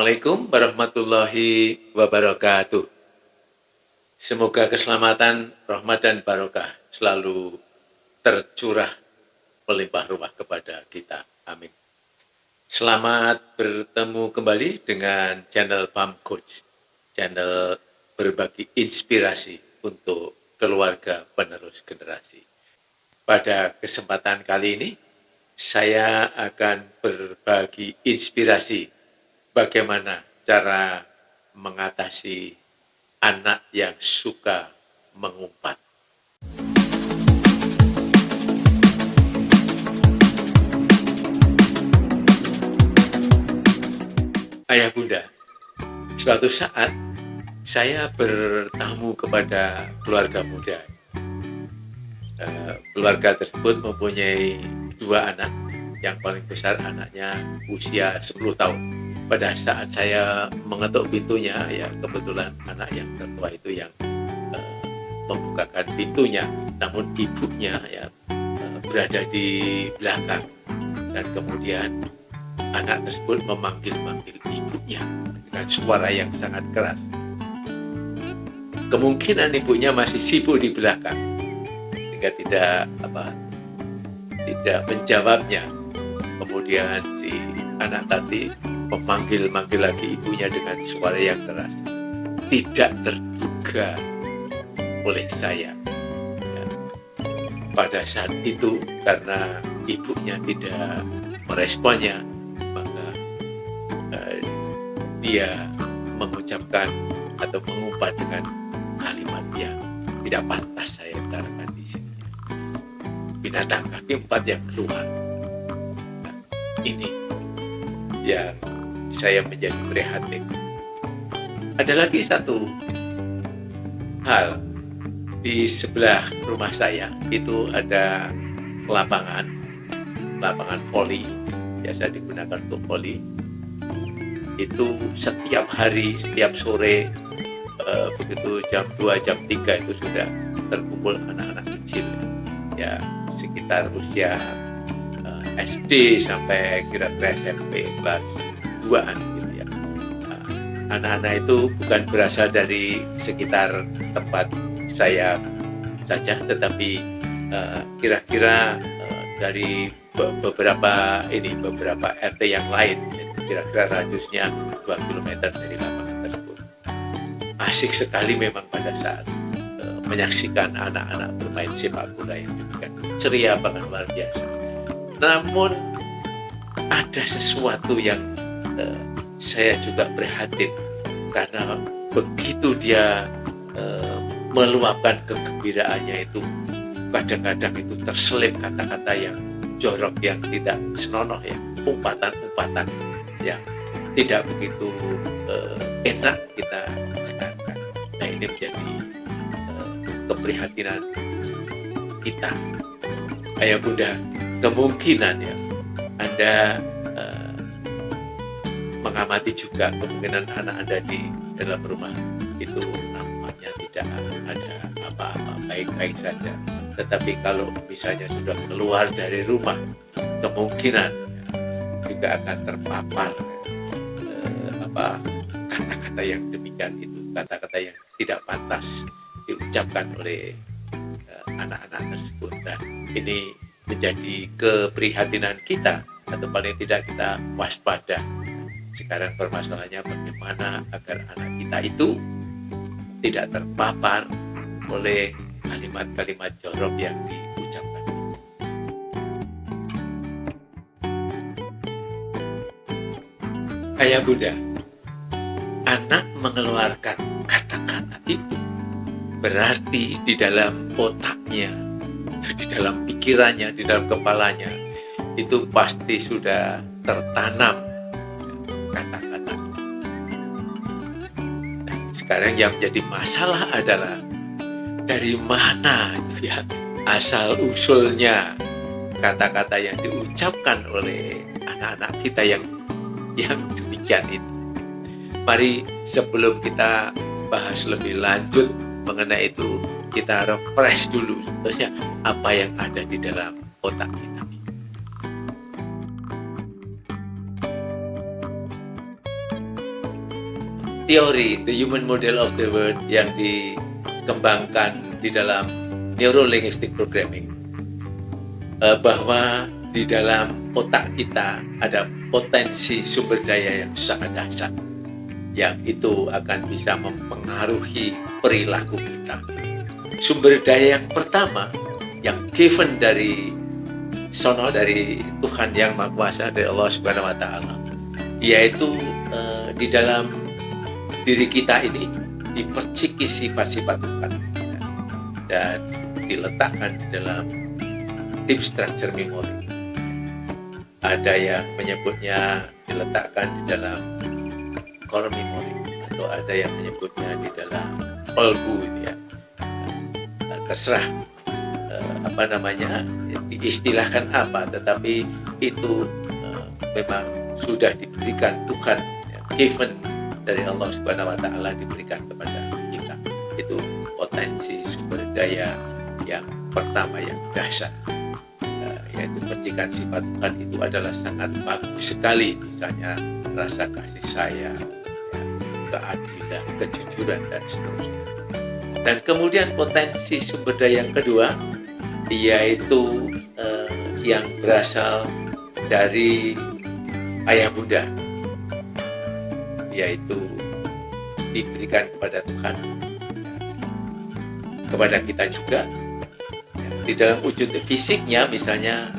Assalamualaikum warahmatullahi wabarakatuh. Semoga keselamatan, rahmat dan barokah selalu tercurah melimpah ruah kepada kita. Amin. Selamat bertemu kembali dengan channel Pam Coach, channel berbagi inspirasi untuk keluarga penerus generasi. Pada kesempatan kali ini, saya akan berbagi inspirasi bagaimana cara mengatasi anak yang suka mengumpat. Ayah bunda, suatu saat saya bertamu kepada keluarga muda. Keluarga tersebut mempunyai 2 anak. Yang paling besar anaknya usia 10 tahun. Pada saat saya mengetuk pintunya, ya kebetulan anak yang tertua itu yang membukakan pintunya, namun ibunya ya berada di belakang, dan kemudian anak tersebut memanggil-manggil ibunya dengan suara yang sangat keras. Kemungkinan ibunya masih sibuk di belakang, sehingga tidak menjawabnya. Kemudian si anak tadi memanggil-manggil lagi ibunya dengan suara yang keras. Tidak terduga oleh saya. Ya. Pada saat itu, karena ibunya tidak meresponnya, maka dia mengucapkan atau mengumpat dengan kalimat yang tidak pantas saya utarakan di sini. Binatang kaki 4 yang keluar. Ini yang saya menjadi prihatin. Ada lagi satu hal. Di sebelah rumah saya itu ada lapangan voli, biasa digunakan untuk voli. Itu setiap hari, setiap sore, begitu jam 2, jam 3 itu sudah terkumpul anak-anak kecil, ya sekitar usia SD sampai kira-kira SMP kelas 2-an gitu ya. Anak-anak itu bukan berasal dari sekitar tempat saya saja, tetapi kira-kira dari beberapa RT yang lain, kira-kira radiusnya 2 km dari lapangan tersebut. Asik sekali memang pada saat menyaksikan anak-anak bermain sepak bola yang demikian ceria banget, luar biasa. Namun ada sesuatu yang saya juga prihatin, karena begitu dia meluapkan kegembiraannya itu, kadang-kadang itu terselip kata-kata yang jorok, yang tidak senonoh, ya umpatan-umpatan yang tidak begitu enak kita dengarkan. Nah, ini menjadi keprihatinan kita. Ayah bunda, kemungkinan ya Anda mengamati juga kemungkinan anak Anda di dalam rumah itu nampaknya tidak ada apa-apa, baik-baik saja. Tetapi kalau misalnya sudah keluar dari rumah, kemungkinan juga akan terpapar kata-kata yang demikian itu, kata-kata yang tidak pantas diucapkan oleh anak-anak tersebut. Dan ini menjadi keprihatinan kita, atau paling tidak kita waspada. Sekarang permasalahannya bagaimana agar anak kita itu tidak terpapar oleh kalimat-kalimat jorok yang diucapkan. Ayah bunda, anak mengeluarkan kata-kata itu berarti di dalam otaknya, di dalam pikirannya, di dalam kepalanya itu pasti sudah tertanam kata-kata. Nah, sekarang yang menjadi masalah adalah dari mana itu ya asal usulnya kata-kata yang diucapkan oleh anak-anak kita yang demikian itu. Mari sebelum kita bahas lebih lanjut mengenai itu, kita refresh dulu sebetulnya apa yang ada di dalam otak kita. teori the human model of the world yang dikembangkan di dalam neuro linguistic programming, bahwa di dalam otak kita ada potensi sumber daya yang sangat dahsyat, yang itu akan bisa mempengaruhi perilaku kita. Sumber daya yang pertama yang given dari Tuhan Yang Maha Kuasa, dari Allah Subhanahu wa Ta'ala, yaitu di dalam diri kita ini diperciki sifat-sifat Tuhan dan diletakkan di dalam deep structure memory. Ada yang menyebutnya diletakkan di dalam core memory, atau ada yang menyebutnya di dalam olgu, ya. Terserah diistilahkan apa, tetapi itu memang sudah diberikan Tuhan, ya, given dari Allah Subhanahu wa Ta'ala, diberikan kepada kita. Itu potensi sumber daya yang pertama yang dahsyat, yaitu percikan sifat Tuhan. Itu adalah sangat bagus sekali, misalnya rasa kasih sayang, ya, keadilan, kejujuran, dan seterusnya. Dan kemudian potensi sumber daya yang kedua, yaitu yang berasal dari ayah bunda, yaitu diberikan kepada Tuhan, kepada kita juga, ya. Di dalam wujud fisiknya, misalnya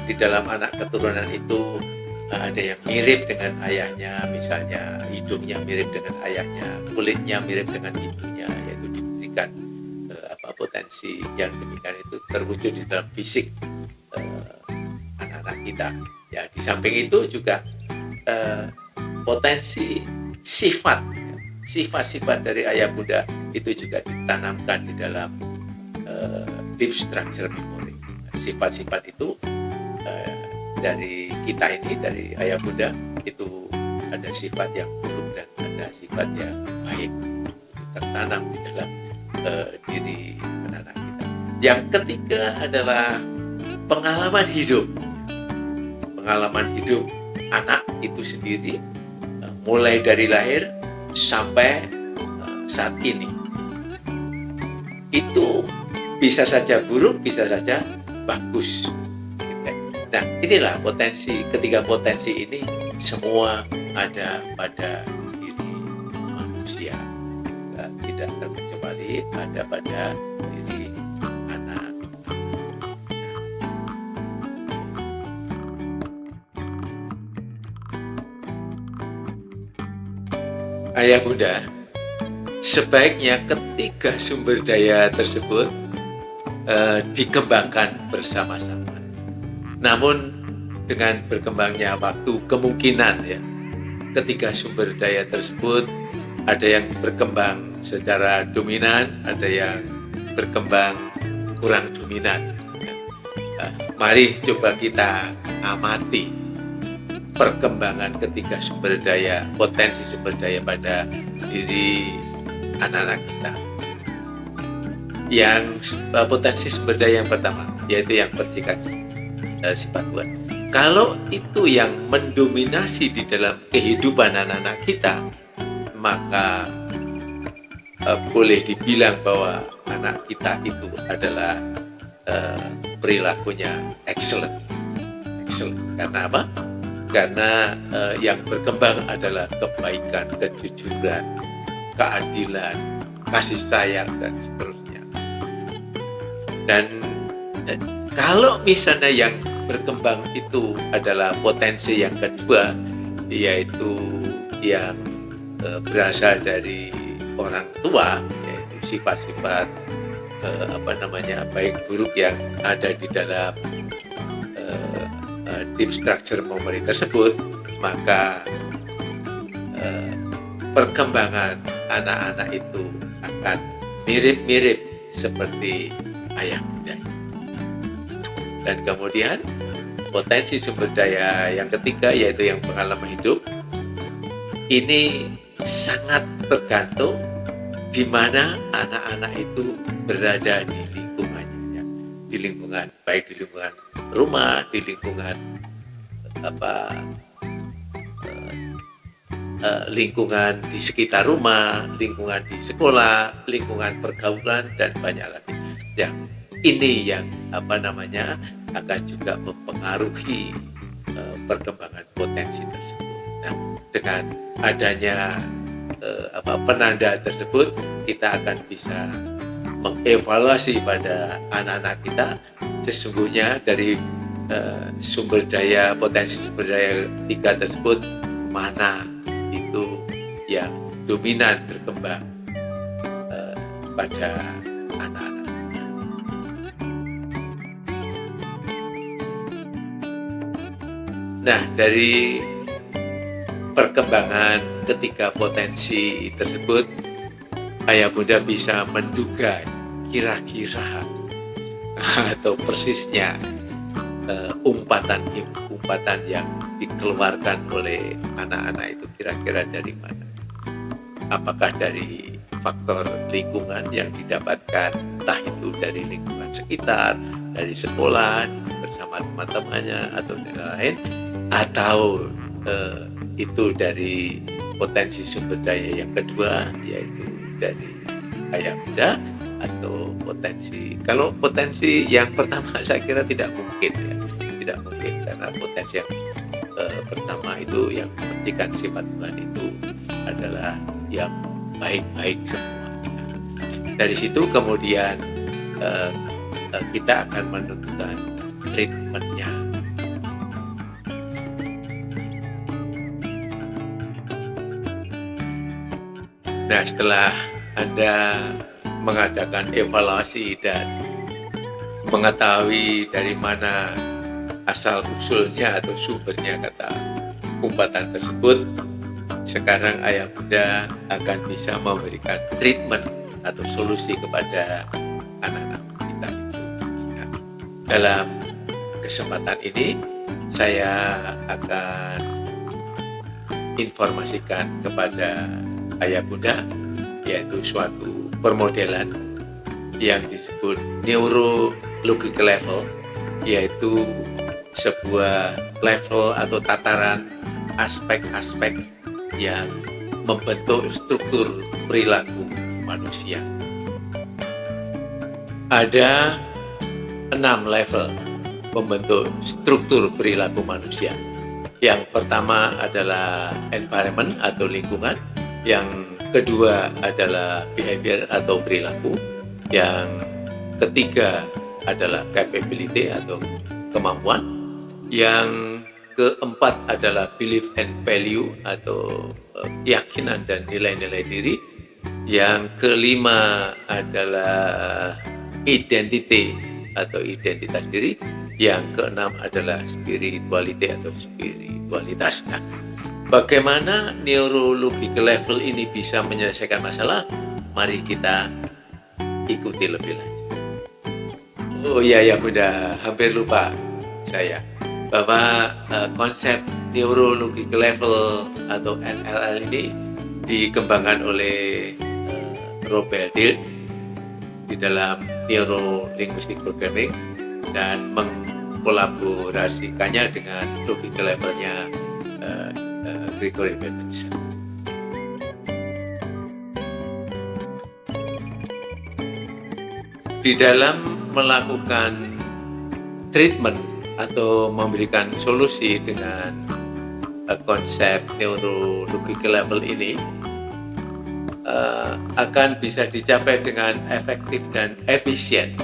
di dalam anak keturunan itu ada yang mirip dengan ayahnya, misalnya hidungnya mirip dengan ayahnya, kulitnya mirip dengan ibunya, yaitu diberikan potensi yang demikian itu terwujud di dalam fisik anak-anak kita. Ya, di samping itu juga potensi sifat-sifat dari ayah bunda itu juga ditanamkan di dalam deep structure memory. Sifat-sifat itu dari kita ini, dari ayah bunda, itu ada sifat yang buruk dan ada sifat yang baik, tertanam di dalam diri anak-anak kita. Yang ketiga adalah pengalaman hidup. Pengalaman hidup anak itu sendiri, mulai dari lahir sampai saat ini, itu bisa saja buruk, bisa saja bagus. Nah, inilah ketiga potensi ini semua ada pada diri manusia, tidak terkecuali ada pada diri anak. Ayah bunda, sebaiknya ketiga sumber daya tersebut dikembangkan bersama-sama. Namun dengan berkembangnya waktu, kemungkinan, ya, ketiga sumber daya tersebut ada yang berkembang secara dominan, ada yang berkembang kurang dominan. Mari coba kita amati perkembangan ketiga sumber daya, potensi sumber daya pada diri anak-anak kita. Yang potensi sumber daya yang pertama, yaitu yang percikan sifat Tuhan. Kalau itu yang mendominasi di dalam kehidupan anak-anak kita, maka boleh dibilang bahwa anak kita itu adalah perilakunya excellent. Karena apa? Karena yang berkembang adalah kebaikan, kejujuran, keadilan, kasih sayang, dan seterusnya. Dan kalau misalnya yang berkembang itu adalah potensi yang kedua, yaitu yang berasal dari orang tua, yaitu sifat-sifat baik buruk yang ada di dalam deep structure memory tersebut, maka perkembangan anak-anak itu akan mirip-mirip seperti ayah bunda. Dan kemudian potensi sumber daya yang ketiga, yaitu yang pengalaman hidup, ini sangat tergantung di mana anak-anak itu berada di lingkungannya, di lingkungan, baik di lingkungan rumah, di lingkungan lingkungan di sekitar rumah, lingkungan di sekolah, lingkungan pergaulan, dan banyak lagi. Yang ini yang akan juga mempengaruhi perkembangan potensi tersebut. Nah, dengan adanya penanda tersebut, kita akan bisa mengevaluasi pada anak-anak kita sesungguhnya dari potensi sumber daya 3 tersebut, mana itu yang dominan berkembang pada anak-anak. Nah, dari perkembangan ketiga potensi tersebut, ayah bunda bisa menduga kira-kira atau persisnya umpatan yang dikeluarkan oleh anak-anak itu kira-kira dari mana. Apakah dari faktor lingkungan yang didapatkan, entah itu dari lingkungan sekitar, dari sekolah bersama teman-temannya atau dari lain, atau itu dari potensi sumber daya yang kedua, yaitu dari ayah bunda, atau kalau potensi yang pertama saya kira tidak mungkin karena potensi yang pertama itu yang mementingkan sifat Tuhan itu adalah yang baik-baik semua. Dari situ kemudian kita akan menentukan treatmentnya. Nah, setelah Anda mengadakan evaluasi dan mengetahui dari mana asal usulnya atau sumbernya kata umpatan tersebut, sekarang ayah bunda akan bisa memberikan treatment atau solusi kepada anak-anak kita. Nah, dalam kesempatan ini saya akan informasikan kepada ayah bunda, yaitu suatu permodelan yang disebut neurological level, yaitu sebuah level atau tataran aspek-aspek yang membentuk struktur perilaku manusia. Ada 6 level membentuk struktur perilaku manusia. Yang pertama adalah environment atau lingkungan, yang kedua adalah behavior atau perilaku, yang ketiga adalah capability atau kemampuan, yang keempat adalah belief and value atau keyakinan dan nilai-nilai diri, yang kelima adalah identity atau identitas diri, yang keenam adalah spirituality atau spiritualitas. Nah, bagaimana neurological level ini bisa menyelesaikan masalah? Mari kita ikuti lebih lanjut. Oh iya ya bunda, hampir lupa saya bahwa konsep neurological level atau NLL ini dikembangkan oleh Robert Dill di dalam Neuro Linguistic Programming dan mengkolaborasikannya dengan logical levelnya Gregory Bateson. Di dalam melakukan treatment atau memberikan solusi dengan konsep neurological level ini akan bisa dicapai dengan efektif dan efisien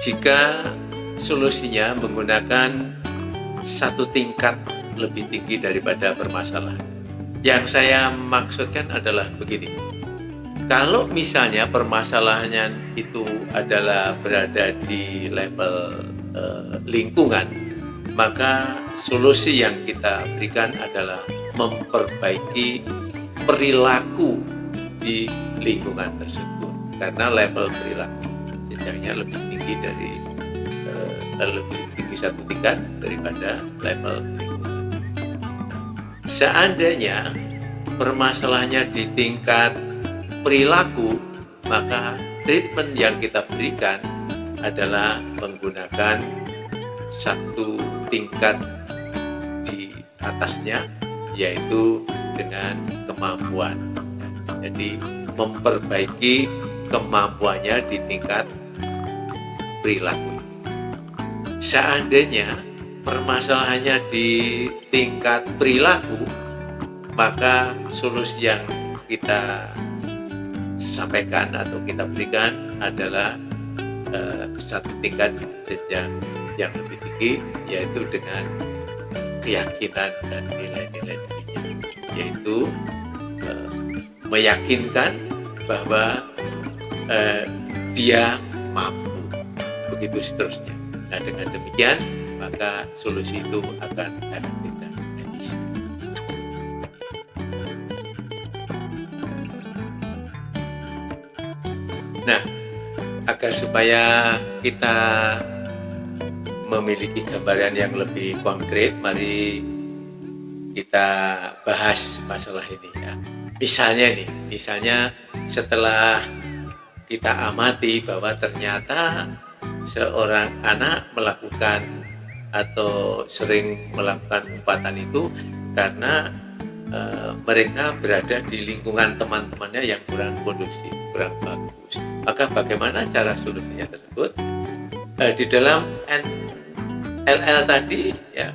jika solusinya menggunakan satu tingkat lebih tinggi daripada permasalahan. Yang saya maksudkan adalah begini. Kalau misalnya permasalahannya itu adalah berada di level lingkungan, maka solusi yang kita berikan adalah memperbaiki perilaku di lingkungan tersebut, karena level perilaku jenjangnya lebih tinggi lebih tinggi satu tingkat daripada level lingkungan. Seandainya permasalahannya di tingkat perilaku, maka treatment yang kita berikan adalah menggunakan satu tingkat di atasnya, yaitu dengan kemampuan. Jadi memperbaiki kemampuannya di tingkat perilaku. Seandainya permasalahannya di tingkat perilaku, maka solusi yang kita sampaikan atau kita berikan adalah satu tingkat jenjang yang lebih tinggi, yaitu dengan keyakinan dan nilai-nilai dirinya, yaitu meyakinkan bahwa dia mampu, begitu seterusnya. Nah, dengan demikian maka solusi itu akan efektif dan efisien. Nah, agar supaya kita memiliki gambaran yang lebih konkret, mari kita bahas masalah ini ya. Misalnya setelah kita amati bahwa ternyata seorang anak melakukan atau sering melakukan umpatan itu karena mereka berada di lingkungan teman-temannya yang kurang kondusif, kurang bagus. Maka bagaimana cara solusinya tersebut? Di dalam NLL tadi ya,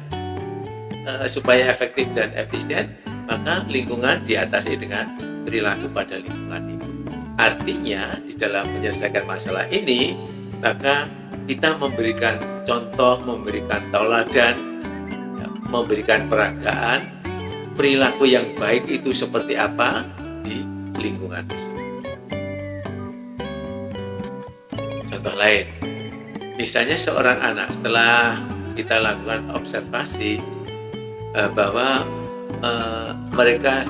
supaya efektif dan efisien, maka lingkungan diatasi dengan perilaku pada lingkungan itu. Artinya di dalam menyelesaikan masalah ini, maka kita memberikan contoh, memberikan tauladan, ya, memberikan peragaan perilaku yang baik itu seperti apa di lingkungan tersebut. Contoh lain, misalnya seorang anak setelah kita lakukan observasi bahwa mereka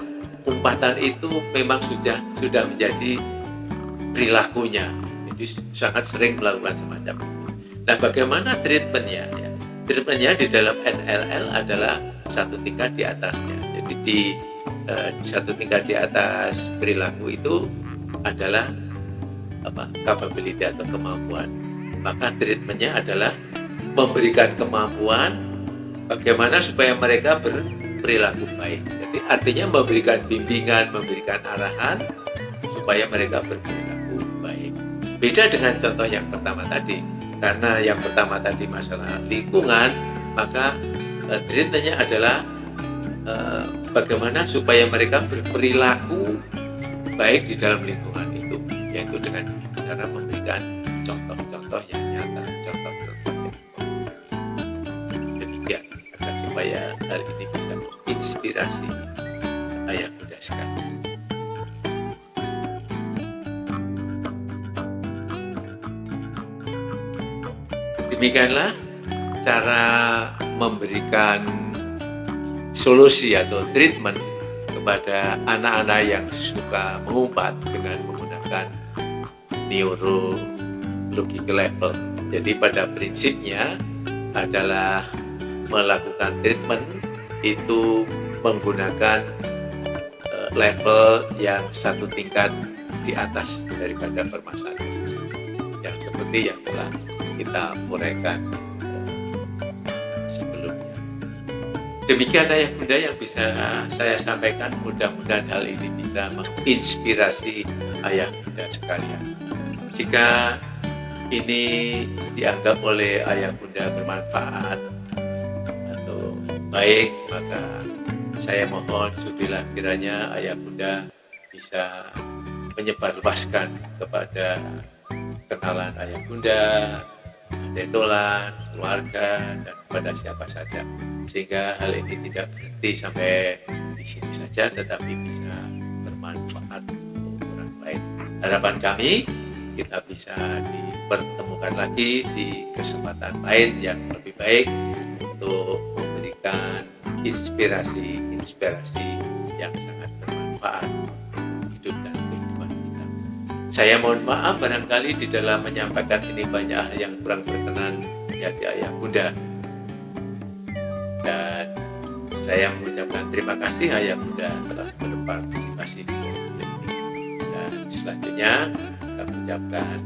umpatan itu memang sudah menjadi perilakunya, jadi sangat sering melakukan semacam itu. Nah, bagaimana treatmentnya? Ya, treatmentnya di dalam NLL adalah satu tingkat di atasnya. Jadi di satu tingkat di atas perilaku itu adalah capability atau kemampuan. Maka treatmentnya adalah memberikan kemampuan bagaimana supaya mereka berperilaku baik. Jadi artinya memberikan bimbingan, memberikan arahan supaya mereka berperilaku baik. Beda dengan contoh yang pertama tadi, karena yang pertama tadi masalah lingkungan, maka treatmentnya adalah bagaimana supaya mereka berperilaku baik di dalam lingkungan itu, yaitu dengan cara memberikan contoh-contoh yang nyata, contoh-contoh yang konkret. Demikian, agar supaya hal ini bisa menginspirasi ayah bunda sekalian. Demikianlah cara memberikan solusi atau treatment kepada anak-anak yang suka mengumpat dengan menggunakan neurological level. Jadi pada prinsipnya adalah melakukan treatment itu menggunakan level yang satu tingkat di atas daripada permasalahan tersebut, yang seperti yang telah kita uraikan sebelumnya. Demikian ayah bunda yang bisa saya sampaikan. Mudah-mudahan hal ini bisa menginspirasi ayah bunda sekalian. Jika ini dianggap oleh ayah bunda bermanfaat atau baik, maka saya mohon sudilah kiranya ayah bunda bisa menyebarluaskan kepada kenalan ayah bunda, detolan, keluarga, dan kepada siapa saja, sehingga hal ini tidak berhenti sampai di sini saja, tetapi bisa bermanfaat untuk orang lain. Harapan kami kita bisa dipertemukan lagi di kesempatan lain yang lebih baik untuk memberikan inspirasi yang sangat bermanfaat untuk hidup dan kehidupan kita. Saya mohon maaf barangkali di dalam menyampaikan ini banyak hal yang kurang berkenan di hati ayah bunda, dan saya mengucapkan terima kasih ayah bunda telah berpartisipasi di ini. Dan selanjutnya kami ucapkan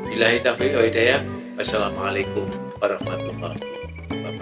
billahi taufiq wa hidayah. Wassalamualaikum warahmatullahi wabarakatuh.